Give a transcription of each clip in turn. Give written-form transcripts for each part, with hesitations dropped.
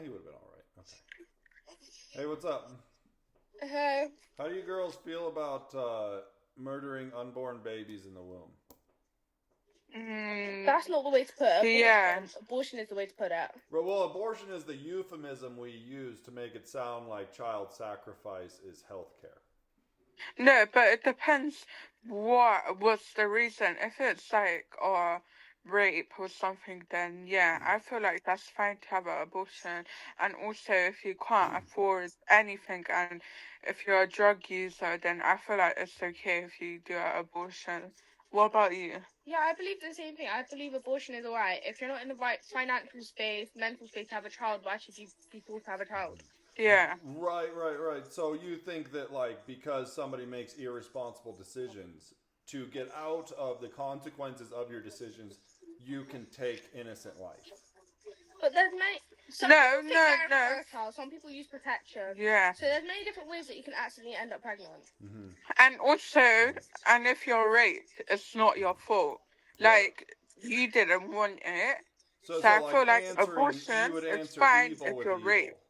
He would have been all right. Okay. Hey, what's up? Hey. How do you girls feel about murdering unborn babies in the womb? That's not the way to put it. Yeah. Abortion is the way to put it. Well, abortion is the euphemism we use to make it sound like child sacrifice is health care. No, but it depends what was the reason. If it's like rape or something, then yeah, I feel like that's fine to have an abortion. And also, if you can't afford anything and if you're a drug user, then I feel like it's okay if you do an abortion. What about you? Yeah, I believe the same thing. I believe abortion is alright. If you're not in the right financial space, mental space to have a child, why should you be forced to have a child? Yeah. Right. So you think that, like, because somebody makes irresponsible decisions, to get out of the consequences of your decisions, you can take innocent life. But there's many. Some No, people think no, they're no. fertile. Some people use protection. Yeah. So there's many different ways that you can accidentally end up pregnant. Mm-hmm. And also, and if you're raped, it's not your fault. Like, you didn't want it. So I like, feel like answering, abortion you would is answer fine evil if with you're evil, raped.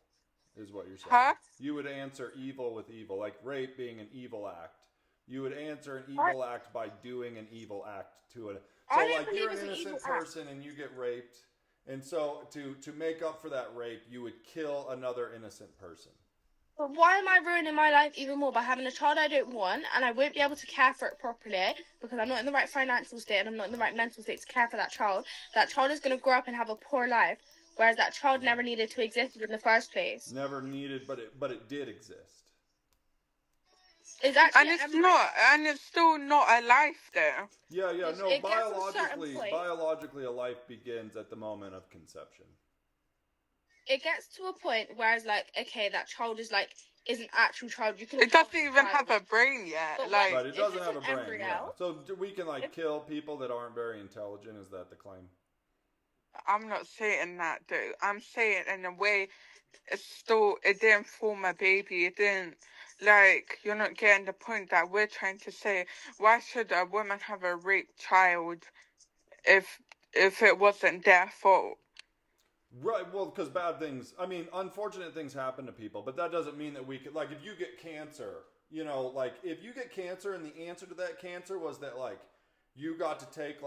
is what you're saying. Huh? You would answer evil with evil, like rape being an evil act. You would answer an evil act by doing an evil act to it. So, like, you're an innocent person and you get raped, and so to make up for that rape, you would kill another innocent person. But why am I ruining my life even more by having a child I don't want, and I won't be able to care for it properly because I'm not in the right financial state and I'm not in the right mental state to care for that child? That child is going to grow up and have a poor life, whereas that child never needed to exist in the first place. Never needed, but it did exist. It's actually, and it's still not a life though. Yeah, no, biologically a life begins at the moment of conception. It gets to a point where it's like, okay, that child is an actual child. It doesn't even have a brain yet. But it doesn't have a brain. Yeah. So we can kill people that aren't very intelligent. Is that the claim? I'm not saying that though. I'm saying in a way, it didn't form a baby. It didn't, you're not getting the point that we're trying to say. Why should a woman have a raped child if it wasn't their fault? Right, well, because unfortunate things happen to people, but that doesn't mean that we could, if you get cancer, if you get cancer and the answer to that cancer was that, you got to take,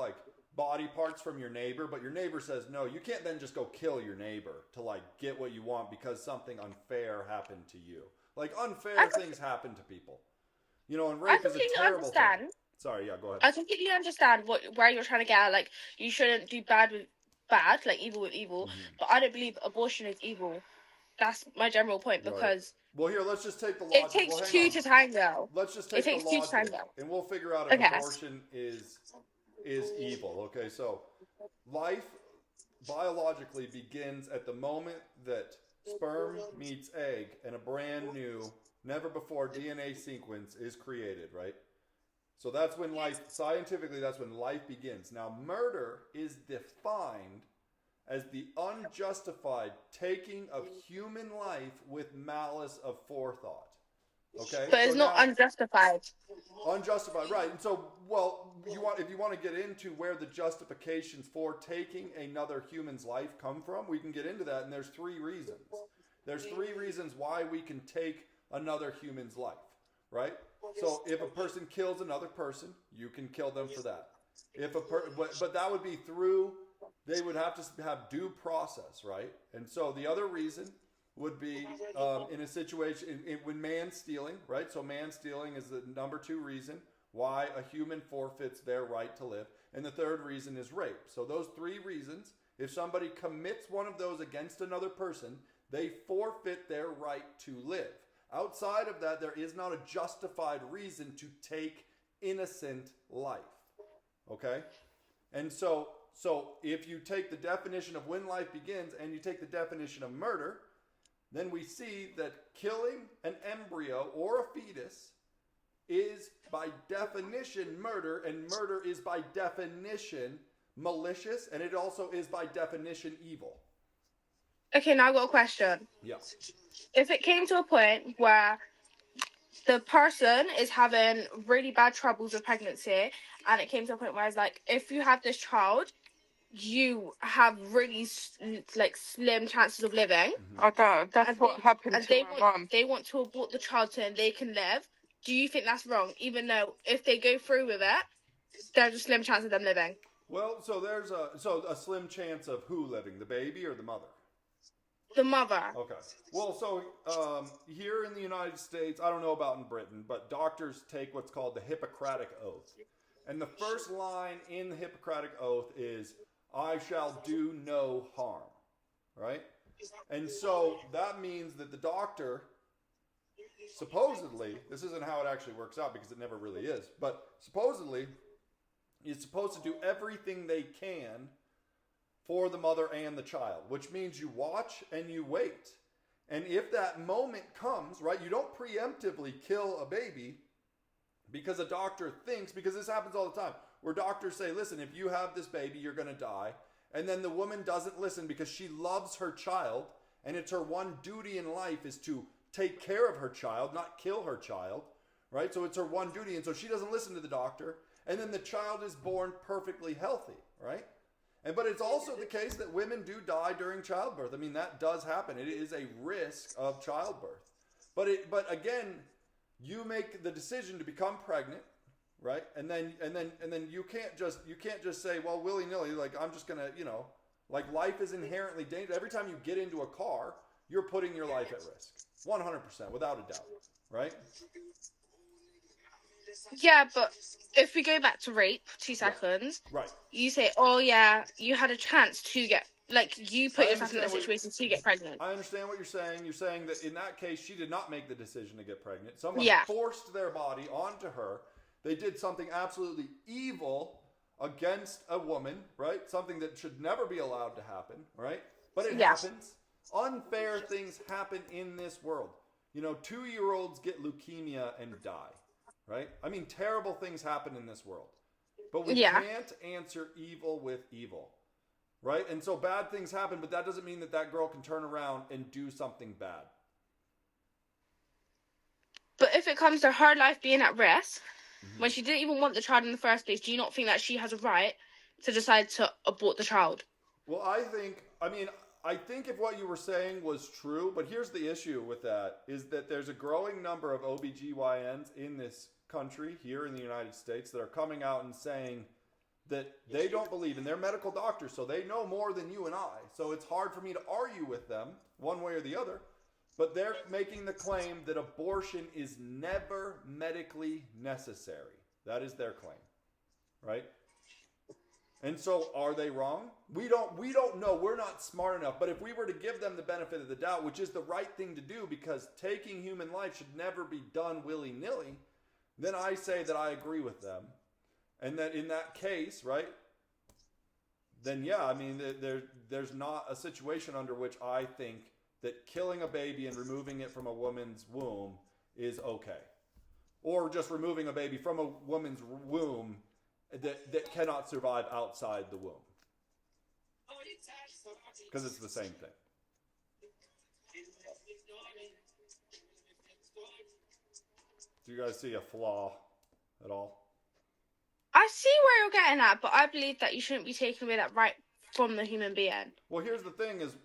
body parts from your neighbor, but your neighbor says no, you can't then just go kill your neighbor to, get what you want because something unfair happened to you. Unfair things happen to people. And rape is a terrible thing. Sorry, yeah, go ahead. I completely understand where you're trying to get at. You shouldn't do bad with bad, evil with evil. Mm-hmm. But I don't believe abortion is evil. That's my general point because. Right. Well, here, let's just take the logic. It takes two to tango. Let's just take the logic. It takes two to tango. And we'll figure out if abortion is evil. Okay, so life biologically begins at the moment that sperm meets egg and a brand new, never before DNA sequence is created, right? So that's when scientifically, that's when life begins. Now, murder is defined as the unjustified taking of human life with malice of forethought. Okay? But it's not unjustified. Unjustified, right. And so, if you want to get into where the justifications for taking another human's life come from, we can get into that, and there's three reasons. There's three reasons why we can take another human's life, right? So if a person kills another person, you can kill them for that. But that would be they would have to have due process, right? And so the other reason would be in a situation when man stealing, right? So man stealing is the number two reason why a human forfeits their right to live. And the third reason is rape. So those three reasons, if somebody commits one of those against another person, they forfeit their right to live. Outside of that, there is not a justified reason to take innocent life. Okay? And so if you take the definition of when life begins and you take the definition of murder, then we see that killing an embryo or a fetus is by definition murder, and murder is by definition malicious, and it also is by definition evil. Okay, now I've got a question. Yeah. If it came to a point where the person is having really bad troubles with pregnancy, and it came to a point where it's if you have this child, you have really like slim chances of living, Oh, that's and what happened and to my mum. they want to abort the child so they can live. Do you think that's wrong? Even though if they go through with it, there's a slim chance of them living. Well, so there's a slim chance of who living, the baby or the mother? The mother. Okay. Well, so here in the United States, I don't know about in Britain, but doctors take what's called the Hippocratic Oath. And the first line in the Hippocratic Oath is, I shall do no harm. Right? And so that means that the doctor, supposedly, this isn't how it actually works out because it never really is, but supposedly is supposed to do everything they can for the mother and the child, which means you watch and you wait. And if that moment comes, right, you don't preemptively kill a baby because a doctor thinks, because this happens all the time, where doctors say, listen, if you have this baby, you're going to die. And then the woman doesn't listen because she loves her child, and it's her one duty in life is to take care of her child, not kill her child, right? So it's her one duty, and so she doesn't listen to the doctor, and then the child is born perfectly healthy, right? But it's also the case that women do die during childbirth. I mean, that does happen. It is a risk of childbirth. But again, you make the decision to become pregnant, right? And then you can't just say, well, willy-nilly, like I'm just gonna, like life is inherently dangerous. Every time you get into a car, you're putting your life at risk, 100%, without a doubt, right? Yeah, but if we go back to rape, 2 seconds, right? You say, oh yeah, you had a chance to get, like, you put yourself in that situation to get pregnant. I understand what you're saying. You're saying that in that case, she did not make the decision to get pregnant. Someone forced their body onto her. They did something absolutely evil against a woman, right? Something that should never be allowed to happen, right? But it happens. Unfair things happen in this world. 2-year-olds get leukemia and die, right? I mean, terrible things happen in this world. But we can't answer evil with evil, right? And so bad things happen, but that doesn't mean that girl can turn around and do something bad. But if it comes to her life being at risk, when she didn't even want the child in the first place, do you not think that she has a right to decide to abort the child? Well, I think if what you were saying was true, but here's the issue with that, is that there's a growing number of OBGYNs in this country, here in the United States, that are coming out and saying that they don't believe, and they're medical doctors, so they know more than you and I, so it's hard for me to argue with them one way or the other, but they're making the claim that abortion is never medically necessary. That is their claim, right? And so are they wrong? We don't know. We're not smart enough. But if we were to give them the benefit of the doubt, which is the right thing to do, because taking human life should never be done willy-nilly, then I say that I agree with them. And that in that case, right, then yeah, I mean, there's not a situation under which I think that killing a baby and removing it from a woman's womb is okay. Or just removing a baby from a woman's womb that cannot survive outside the womb. Because it's the same thing. Do you guys see a flaw at all? I see where you're getting at, but I believe that you shouldn't be taking away that right from the human being. Well, here's the thing is,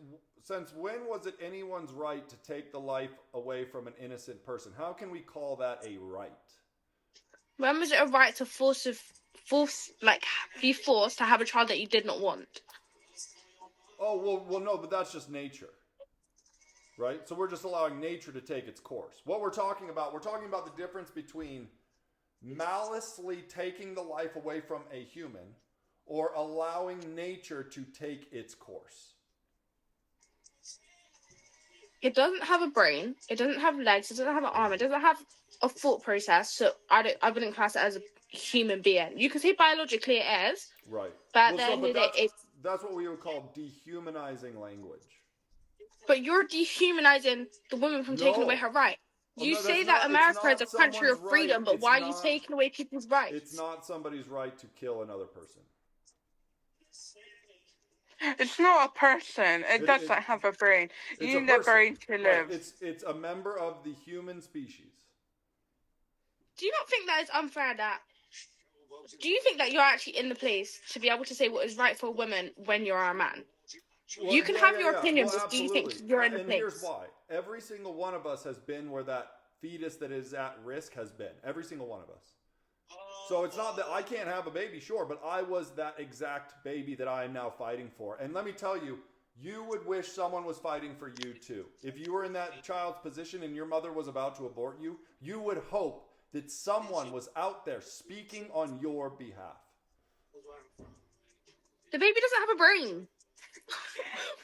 since when was it anyone's right to take the life away from an innocent person? How can we call that a right? When was it a right to be forced to have a child that you did not want? Oh, well, no, but that's just nature. Right? So we're just allowing nature to take its course. What we're talking about the difference between maliciously taking the life away from a human or allowing nature to take its course. It doesn't have a brain, it doesn't have legs, it doesn't have an arm, it doesn't have a thought process, so I wouldn't class it as a human being. You can say biologically it is. Right. But that's what we would call dehumanizing language. But you're dehumanizing the woman from taking away her right. You say that America is a country of freedom, but why are you taking away people's rights? It's not somebody's right to kill another person. It's not a person. It doesn't have a brain. You need a brain to live. Right. It's a member of the human species. Do you not think that is unfair that Do you think that you're actually in the place to be able to say what is right for women when you're a man? Well, You can have your opinion, Well, but do you think absolutely. you're in the And place? here's why. Every single one of us has been where that fetus that is at risk has been. Every single one of us. So it's not that I can't have a baby, sure, but I was that exact baby that I am now fighting for. And let me tell you, you would wish someone was fighting for you too. If you were in that child's position and your mother was about to abort you, you would hope that someone was out there speaking on your behalf. The baby doesn't have a brain.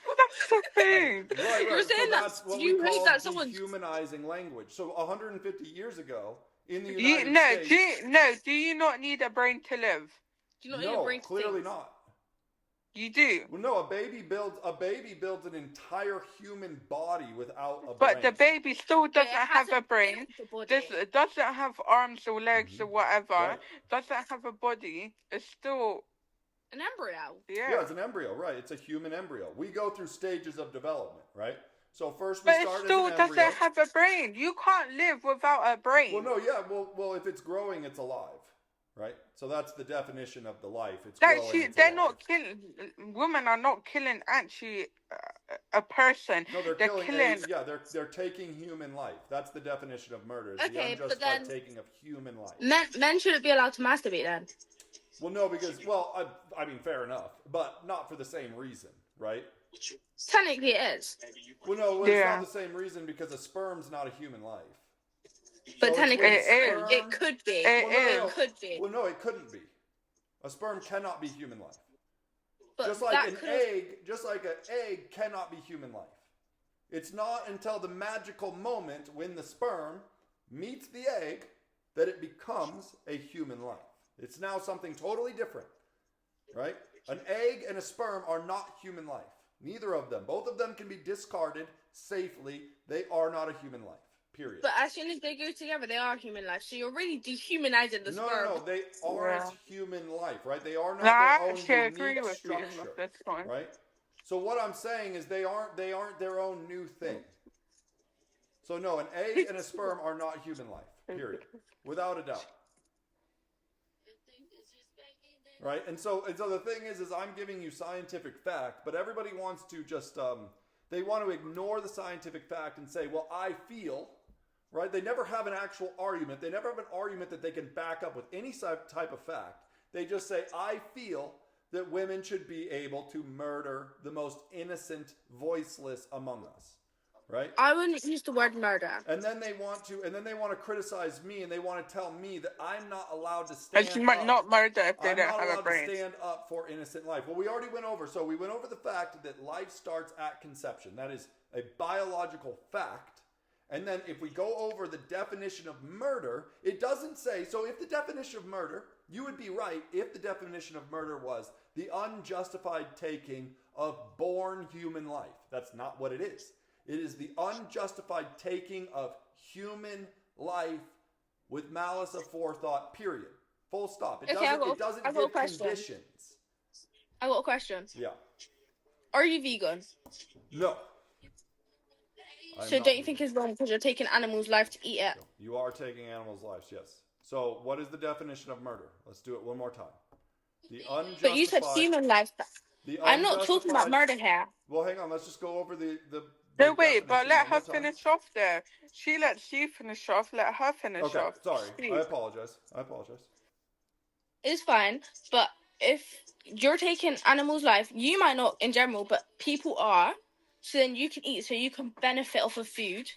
Well, that's the thing. Right. You're saying so that that's what you we hate call that someone- dehumanizing language. So 150 years ago in the You, United no, States, do you not need a brain to live? Do you not need a no, brain to clearly think? not. You do. Well, no, a baby builds an entire human body without a But brain. the baby still It doesn't have a hasn't brain. built the body. Doesn't have arms or legs or whatever. Right. Doesn't have a body. It's still, An embryo. Yeah, it's an embryo, right? It's a human embryo. We go through stages of development, right? So first we But it start still as an embryo. doesn't have a brain. You can't live without a brain. Well, no, yeah, well, if it's growing, it's alive, right? So that's the definition of the life. It's That growing. It's they're alive. not killing. Women are not killing actually a person. No, they're They're killing. killing. They're taking human life. That's the definition of murder. Is Okay, the but unjustified then- taking of human life. Men shouldn't be allowed to masturbate then. Well, no, because I mean, fair enough, but not for the same reason, right? Technically, it is. Well, no, Yeah. it's not the same reason because a sperm's not a human life. But So technically, it is. it could be. It It could be. Well, no, it couldn't be. A sperm cannot be human life. But Just like that an could egg cannot be human life. It's not until the magical moment when the sperm meets the egg that it becomes a human life. It's now something totally different, right? An egg and a sperm are not human life. Neither of them. Both of them can be discarded safely. They are not a human life. Period. But as soon as they go together, they are human life. So you're really dehumanizing the sperm. No, they aren't Yeah. human life, right? They are not No, I their own actually agree unique with you. structure, That's fine. right? So what I'm saying is they aren't their own new thing. So no, an egg and a sperm are not human life. Period. Without a doubt. Right? And so the thing is I'm giving you scientific fact, but everybody wants to just they want to ignore the scientific fact and say, well, I feel, right? They never have an actual argument. They never have an argument that they can back up with any type of fact. They just say, I feel that women should be able to murder the most innocent, voiceless among us. Right? I wouldn't use the word murder. And then they want to criticize me, and they want to tell me that I'm not allowed to stand And she might up. not murder if they I'm don't not have a allowed brain. to stand up for innocent life. Well, we already went over. So we went over the fact that life starts at conception. That is a biological fact. And then if we go over the definition of murder, it doesn't say. So if the definition of murder, you would be right if the definition of murder was the unjustified taking of born human life. That's not what it is. It is the unjustified taking of human life with malice aforethought, period. Full stop. It Okay, doesn't I've got a give question. conditions. I got a question. Yeah. Are you vegan? No. I'm So not don't you vegan. think it's wrong because you're taking animals' life to eat it? You are taking animals' lives, yes. So what is the definition of murder? Let's do it one more time. The unjustified. But you said human life. the I'm not talking about unjustified- murder here. Well, hang on. Let's just go over the No, wait, but definition let one her more time. finish off there. She lets you finish off. Let her finish Okay, off. sorry. Please. I apologize. It's fine, but if you're taking animals' life, you might not in general, but people are. So then you can eat, so you can benefit off of food.